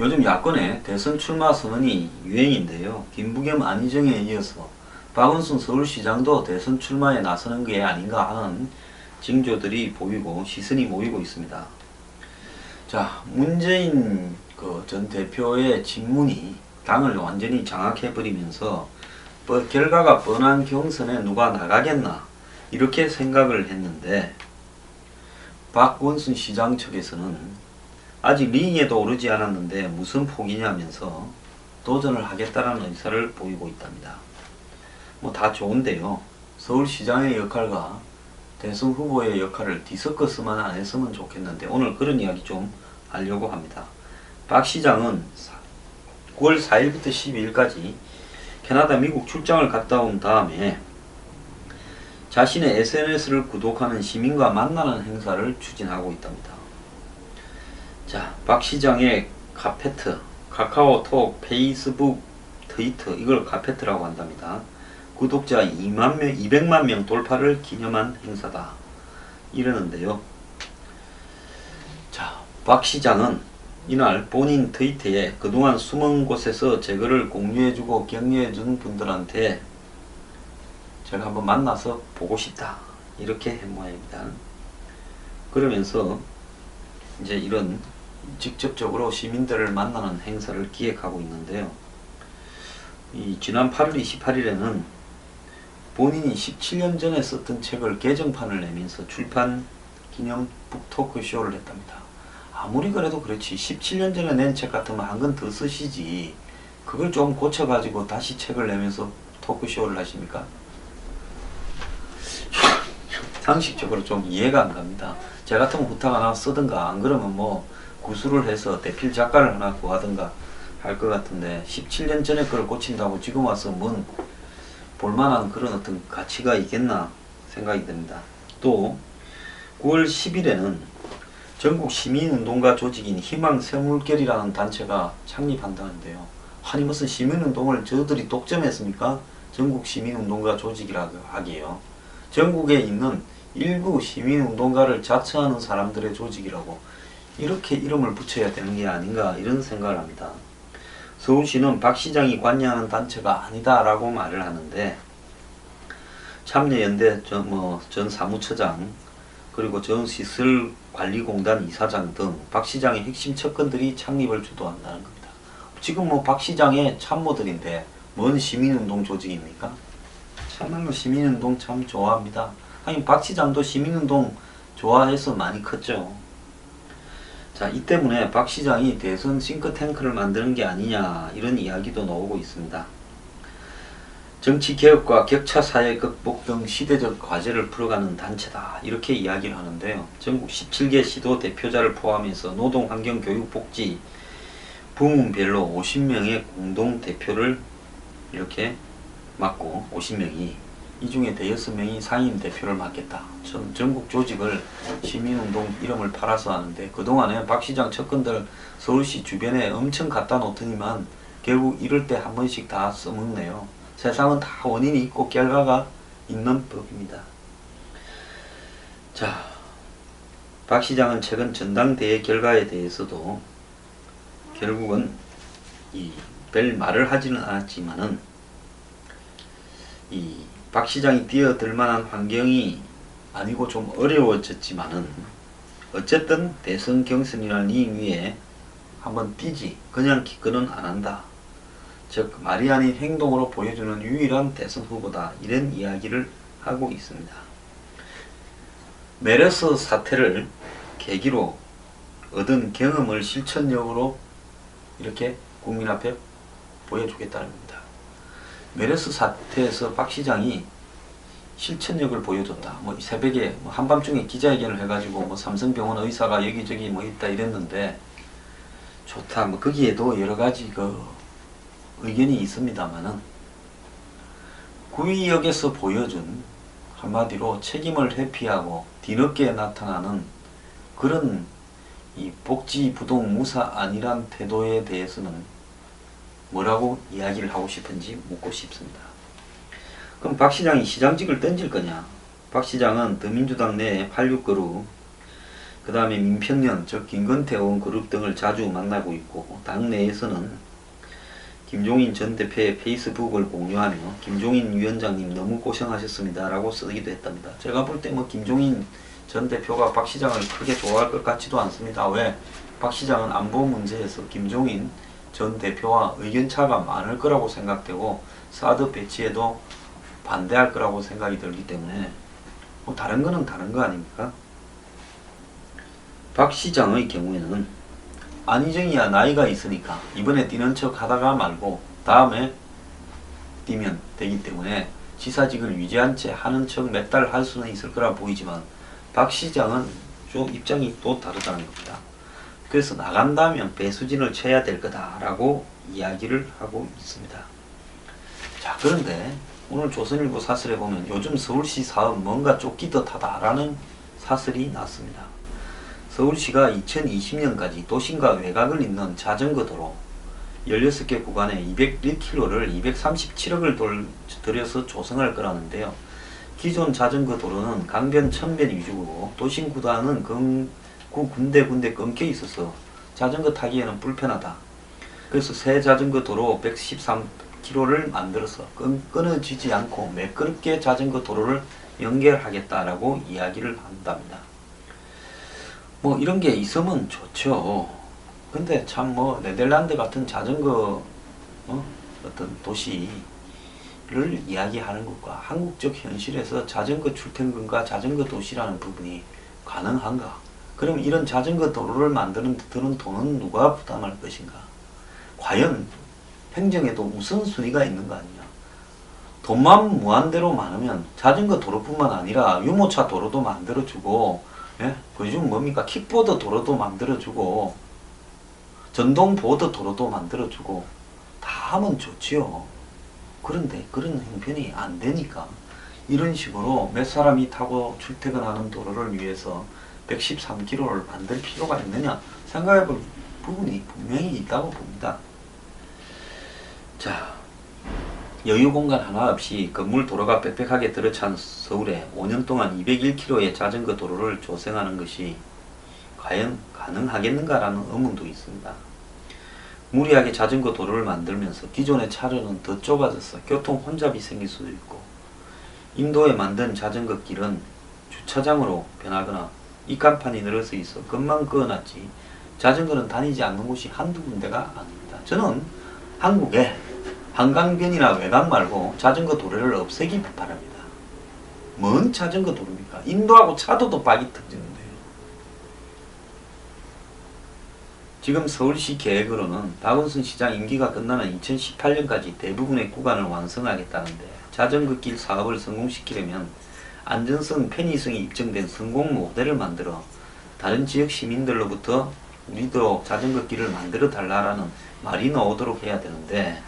요즘 야권의 대선 출마 선언이 유행인데요. 김부겸, 안희정에 이어서 박원순 서울시장도 대선 출마에 나서는 게 아닌가 하는 징조들이 보이고 시선이 모이고 있습니다. 자, 문재인 전 대표의 친문이 당을 완전히 장악해버리면서 결과가 뻔한 경선에 누가 나가겠나 이렇게 생각을 했는데, 박원순 시장 측에서는 아직 링에도 오르지 않았는데 무슨 포기냐면서 도전을 하겠다라는 의사를 보이고 있답니다. 뭐 다 좋은데요. 서울시장의 역할과 대선 후보의 역할을 뒤섞어서만 안 했으면 좋겠는데 오늘 그런 이야기 좀 하려고 합니다. 박 시장은 9월 4일부터 12일까지 캐나다, 미국 출장을 갔다 온 다음에 자신의 SNS를 구독하는 시민과 만나는 행사를 추진하고 있답니다. 자, 박 시장의 카페트, 카카오톡, 페이스북, 트위터, 이걸 카페트라고 한답니다. 구독자 200만 명 돌파를 기념한 행사다 이러는데요. 자, 박 시장은 이날 본인 트위터에 그동안 숨은 곳에서 제 글을 공유해주고 격려해준 분들한테 제가 한번 만나서 보고 싶다 이렇게 한 모양입니다. 그러면서 이제 이런 직접적으로 시민들을 만나는 행사를 기획하고 있는데요. 지난 8월 28일에는 본인이 17년 전에 썼던 책을 개정판을 내면서 출판 기념 북토크쇼를 했답니다. 아무리 그래도 그렇지 17년 전에 낸 책 같으면 한 권 더 쓰시지 그걸 좀 고쳐가지고 다시 책을 내면서 토크쇼를 하십니까? 상식적으로 좀 이해가 안 갑니다. 제 같으면 후딱 하나 쓰든가 안 그러면 뭐 구술을 해서 대필 작가를 하나 구하든가 할 것 같은데 17년 전에 그걸 고친다고 지금 와서 뭔 볼만한 그런 어떤 가치가 있겠나 생각이 듭니다. 또 9월 10일에는 전국 시민운동가 조직인 희망새물결이라는 단체가 창립한다는데요. 아니 무슨 시민운동을 저들이 독점했습니까? 전국 시민운동가 조직이라고 하기에요. 전국에 있는 일부 시민운동가를 자처하는 사람들의 조직이라고 이렇게 이름을 붙여야 되는 게 아닌가 이런 생각을 합니다. 서울시는 박 시장이 관여하는 단체가 아니다 라고 말을 하는데, 참여연대 전 사무처장 그리고 전시설관리공단 이사장 등 박 시장의 핵심 측근들이 창립을 주도한다는 겁니다. 지금 뭐 박 시장의 참모들인데 뭔 시민운동 조직입니까? 참말로 시민운동 참 좋아합니다. 아니 박 시장도 시민운동 좋아해서 많이 컸죠. 자, 이 때문에 박 시장이 대선 싱크탱크를 만드는 게 아니냐 이런 이야기도 나오고 있습니다. 정치개혁과 격차사회 극복 등 시대적 과제를 풀어가는 단체다 이렇게 이야기를 하는데요. 전국 17개 시도 대표자를 포함해서 노동, 환경, 교육, 복지 부문별로 50명의 공동대표를 이렇게 맡고 50명이 이 중에 대여섯 명이 상임 대표를 맡겠다. 전국 조직을 시민운동 이름을 팔아서 하는데 그동안에 박 시장 측근들 서울시 주변에 엄청 갖다 놓더니만 결국 이럴 때 한 번씩 다 써먹네요. 세상은 다 원인이 있고 결과가 있는 법입니다. 자, 박 시장은 최근 전당대회 결과에 대해서도 결국은 별 말을 하지는 않았지만은 박 시장이 뛰어들 만한 환경이 아니고 좀 어려워졌지만은 어쨌든 대선 경선이라는 링 위에 한번 뛰지 그냥 기권은 안 한다. 즉 말이 아닌 행동으로 보여주는 유일한 대선 후보다 이런 이야기를 하고 있습니다. 메르스 사태를 계기로 얻은 경험을 실천력으로 이렇게 국민 앞에 보여주겠다는 겁니다. 메르스 사태에서 박 시장이 실천력을 보여줬다. 뭐 새벽에 한밤중에 기자회견을 해가지고 뭐 삼성병원 의사가 여기저기 뭐 있다 이랬는데 좋다. 뭐 거기에도 여러 가지 의견이 있습니다만은 구의역에서 보여준 한마디로 책임을 회피하고 뒤늦게 나타나는 그런 이 복지부동 무사안일한 태도에 대해서는 뭐라고 이야기를 하고 싶은지 묻고 싶습니다. 그럼 박 시장이 시장직을 던질 거냐? 박 시장은 더민주당 내에 86그룹 그 다음에 민평년, 즉 김건태 의원 그룹 등을 자주 만나고 있고, 당내에서는 김종인 전 대표의 페이스북을 공유하며 김종인 위원장님 너무 고생하셨습니다 라고 쓰기도 했답니다. 제가 볼 때 뭐 김종인 전 대표가 박 시장을 크게 좋아할 것 같지도 않습니다. 왜? 박 시장은 안보 문제에서 김종인 전 대표와 의견차가 많을 거라고 생각되고 사드 배치에도 반대할 거라고 생각이 들기 때문에 뭐 다른 거는 다른 거 아닙니까? 박 시장의 경우에는 안희정이야 나이가 있으니까 이번에 뛰는 척 하다가 말고 다음에 뛰면 되기 때문에 지사직을 유지한 채 하는 척 몇 달 할 수는 있을 거라 보이지만 박 시장은 좀 입장이 또 다르다는 겁니다. 그래서 나간다면 배수진을 쳐야 될 거다라고 이야기를 하고 있습니다. 자, 그런데 오늘 조선일보 사설에 보면 요즘 서울시 사업 뭔가 쫓기듯하다라는 사설이 났습니다. 서울시가 2020년까지 도심과 외곽을 잇는 자전거 도로 16개 구간에 201km를 237억을 들여서 조성할 거라는데요. 기존 자전거 도로는 강변, 천변 위주고 도심 구단은 군데 끊겨 있어서 자전거 타기에는 불편하다. 그래서 새 자전거 도로 113km를 만들어서 끊어지지 않고 매끄럽게 자전거 도로를 연결하겠다라고 이야기를 한답니다. 뭐 이런 게 있으면 좋죠. 근데 참 뭐 네덜란드 같은 자전거 어떤 도시를 이야기하는 것과 한국적 현실에서 자전거 출퇴근과 자전거 도시라는 부분이 가능한가? 그럼 이런 자전거 도로를 만드는 드는 돈은 누가 부담할 것인가? 과연 행정에도 우선순위가 있는 거 아니냐? 돈만 무한대로 많으면 자전거 도로뿐만 아니라 유모차 도로도 만들어주고, 예? 요즘 뭡니까? 킥보드 도로도 만들어주고, 전동보드 도로도 만들어주고, 다 하면 좋지요. 그런데 그런 형편이 안 되니까 이런 식으로 몇 사람이 타고 출퇴근하는 도로를 위해서 113km를 만들 필요가 있느냐 생각해 볼 부분이 분명히 있다고 봅니다. 자, 여유 공간 하나 없이 건물 도로가 빽빽하게 들어찬 서울에 5년 동안 201km의 자전거 도로를 조성하는 것이 과연 가능하겠는가라는 의문도 있습니다. 무리하게 자전거 도로를 만들면서 기존의 차로는 더 좁아져서 교통 혼잡이 생길 수도 있고, 인도에 만든 자전거 길은 주차장으로 변하거나 입간판이 늘어서 있어 금방 그어놨지 자전거는 다니지 않는 곳이 한두 군데가 아닙니다. 저는 한국에 한강변이나 외곽 말고 자전거 도로를 없애기 바랍니다. 뭔 자전거 도로입니까? 인도하고 차도도 박이 터지는데요. 지금 서울시 계획으로는 박원순 시장 임기가 끝나는 2018년까지 대부분의 구간을 완성하겠다는데, 자전거 길 사업을 성공시키려면 안전성, 편의성이 입증된 성공 모델을 만들어 다른 지역 시민들로부터 우리도 자전거 길을 만들어 달라라는 말이 나오도록 해야 되는데,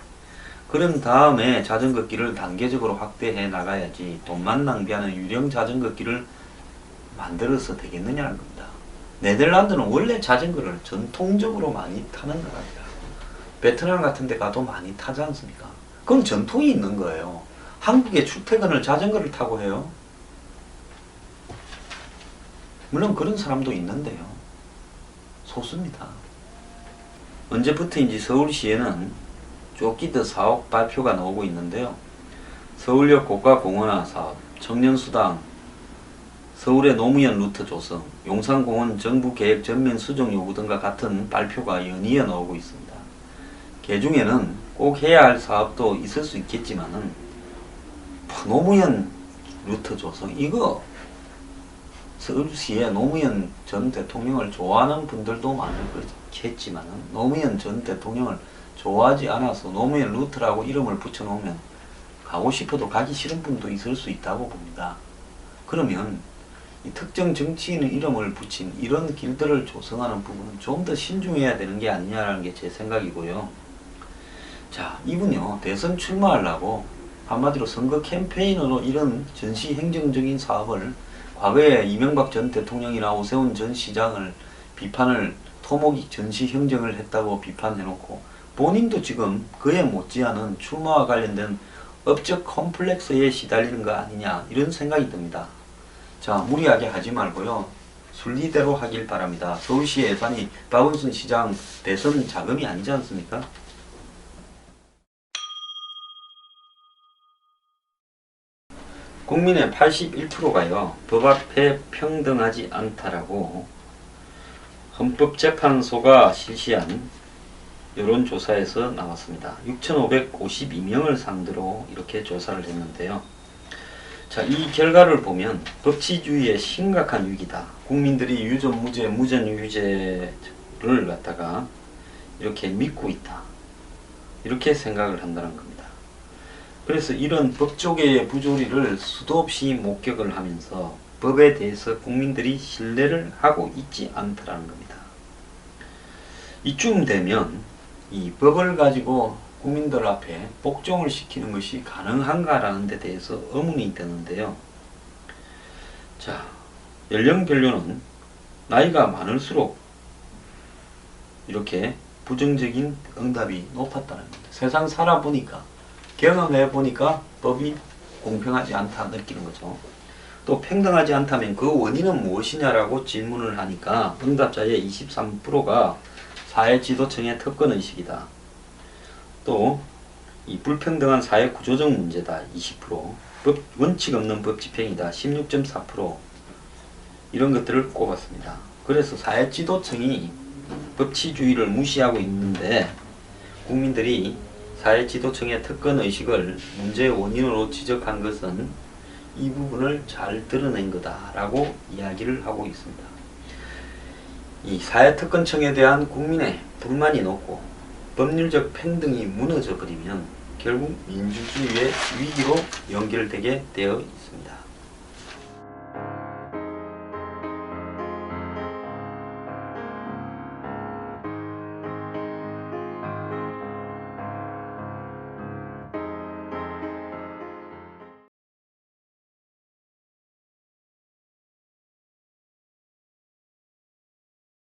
그런 다음에 자전거 길을 단계적으로 확대해 나가야지 돈만 낭비하는 유령 자전거 길을 만들어서 되겠느냐는 겁니다. 네덜란드는 원래 자전거를 전통적으로 많이 타는 나라입니다. 베트남 같은 데 가도 많이 타지 않습니까? 그건 전통이 있는 거예요. 한국에 출퇴근을 자전거를 타고 해요. 물론 그런 사람도 있는데요. 소수입니다. 언제부터인지 서울시에는 쫓기듯 사업 발표가 나오고 있는데요. 서울역 고가공원화 사업, 청년수당, 서울의 노무현 루트 조성, 용산공원 정부계획 전면 수정 요구 등과 같은 발표가 연이어 나오고 있습니다. 그 중에는 꼭 해야 할 사업도 있을 수 있겠지만은 노무현 루트 조성, 이거 서울시에 노무현 전 대통령을 좋아하는 분들도 많을 거겠지만은 노무현 전 대통령을 좋아하지 않아서 노무현 루트라고 이름을 붙여놓으면 가고 싶어도 가기 싫은 분도 있을 수 있다고 봅니다. 그러면 이 특정 정치인의 이름을 붙인 이런 길들을 조성하는 부분은 좀 더 신중해야 되는 게 아니냐라는 게 제 생각이고요. 자, 이분요, 대선 출마하려고 한마디로 선거 캠페인으로 이런 전시 행정적인 사업을, 과거에 이명박 전 대통령이나 오세훈 전 시장을 비판을, 토목이 전시 행정을 했다고 비판해놓고 본인도 지금 그에 못지않은 출마와 관련된 업적 컴플렉스에 시달리는 거 아니냐, 이런 생각이 듭니다. 자, 무리하게 하지 말고요. 순리대로 하길 바랍니다. 서울시의 예산이 박원순 시장 대선 자금이 아니지 않습니까? 국민의 81%가요. 법 앞에 평등하지 않다라고 헌법재판소가 실시한 여론조사에서 나왔습니다. 6,552명을 상대로 이렇게 조사를 했는데요. 자, 이 결과를 보면 법치주의의 심각한 위기다. 국민들이 유전무죄, 무전유죄를 갖다가 이렇게 믿고 있다. 이렇게 생각을 한다는 겁니다. 그래서 이런 법조계의 부조리를 수도 없이 목격을 하면서 법에 대해서 국민들이 신뢰를 하고 있지 않다는 겁니다. 이쯤 되면 이 법을 가지고 국민들 앞에 복종을 시키는 것이 가능한가라는 데 대해서 의문이 드는데요. 자, 연령별로는 나이가 많을수록 이렇게 부정적인 응답이 높았다는 겁니다. 세상 살아보니까, 경험해보니까 법이 공평하지 않다 느끼는 거죠. 또 평등하지 않다면 그 원인은 무엇이냐라고 질문을 하니까 응답자의 23%가 사회지도층의 특권의식이다. 또 이 불평등한 사회 구조적 문제다. 20%, 원칙 없는 법 집행이다. 16.4%, 이런 것들을 꼽았습니다. 그래서 사회지도층이 법치주의를 무시하고 있는데 국민들이 사회지도층의 특권의식을 문제의 원인으로 지적한 것은 이 부분을 잘 드러낸 거다라고 이야기를 하고 있습니다. 이 사회특권층에 대한 국민의 불만이 높고 법률적 평등이 무너져 버리면 결국 민주주의의 위기로 연결되게 되어 있습니다.